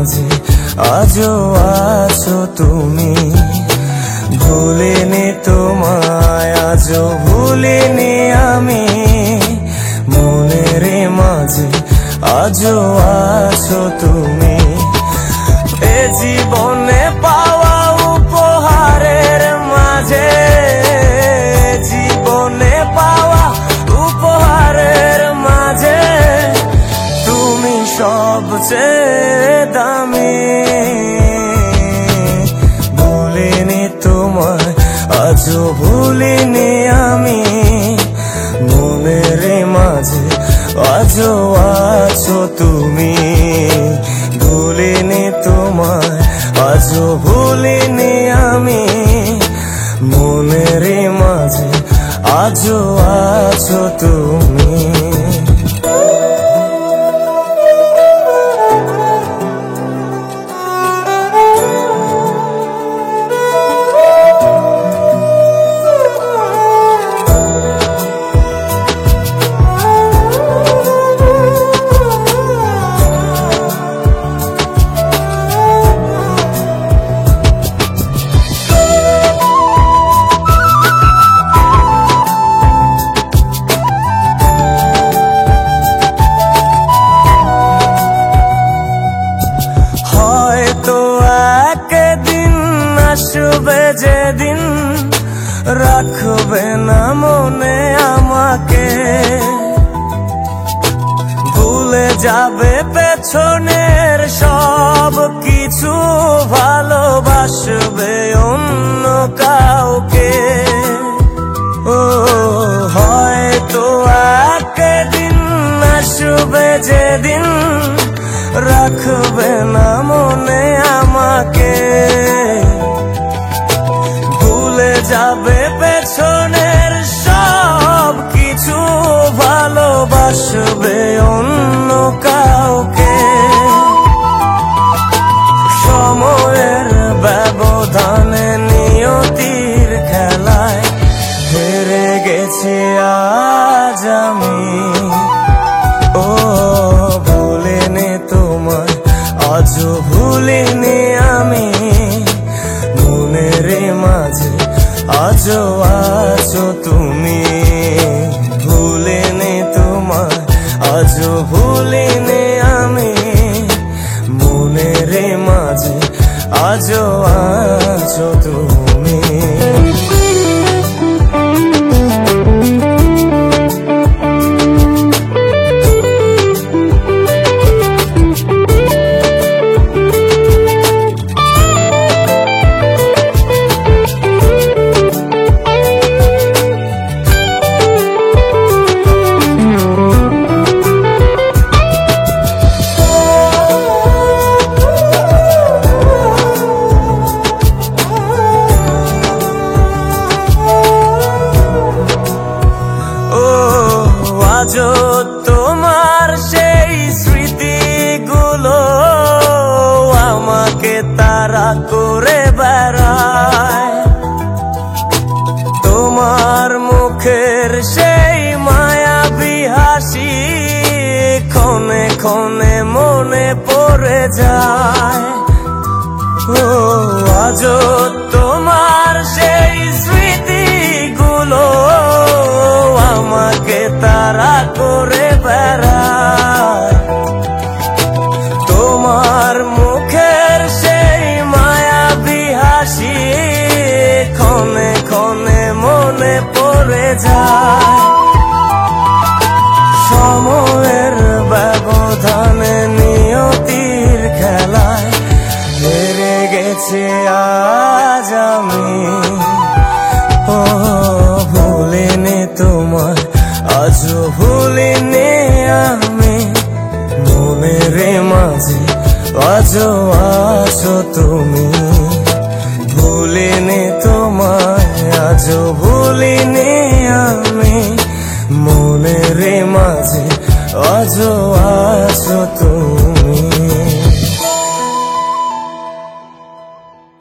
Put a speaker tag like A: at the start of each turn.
A: মাঝে আজও আছো তুমি। ভুলিনি তোমায়, আজও ভুলিনি আমি, মনের মাঝে আজও আছো তুমি। এ জীবনে পাওয়া উপহারের মাঝে, জীবনে পাওয়া উপহারের মাঝে তুমি সবচেয়ে দামি। ভুলিনি তোমায়, আজও ভুলিনি আমি, মনের মাঝে আজও আছো তুমি। ভুলিনি তোমায়, আজও ভুলিনি আমি, মনের মাঝে আজও আছো তুমি। আসবে যেদিন রাখবে না মনে আমাকে, ভুলে যাবে পেছনের সব কিছু, ভালোবাসবে অন্য কাউকে। ও হয়তো একদিন আসবে যেদিন রাখবে না মনে আমাকে, যাবে পেছনের সব কিছু, ভালোবাসবে অন্য কাউকে। সময়ের ব্যবধানে নিয়তির খেলায় হেরে গেছি আজ আমি। ও ভুলিনি তোমায়, আজও ভুলিনি আমি, মনের মাঝে আজও আছো তুমি। ভুলিনি তোমায়, আজও ভুলিনি আমি, মনের মাঝে আজও আছো তুমি। আজও তোমার সেই স্মৃতিগুলো আমাকে তাড়া করে বেড়ায়, তোমার মুখের সেই মায়াবী হাসি ক্ষণে ক্ষণে মনে পড়ে যায়। ও আজও তোমার সেই স্মৃতিগুলো আমাকে তাড়া করে বেড়ায়, তোমার মুখের সেই মায়াবী হাসি ক্ষণে ক্ষণে মনে পড়ে যায়। সময়ের ব্যবধানে নিয়তির খেলায় হেরে গেছি আজ আমি। ও ভুলিনি তোমায়, আজও ভুলিনি আমি, মনের মাঝে আজও আছো তুমি। ভুলিনি তোমায়, আজও ভুলিনি আমি, মনের মাঝে আজও আছো তুমি।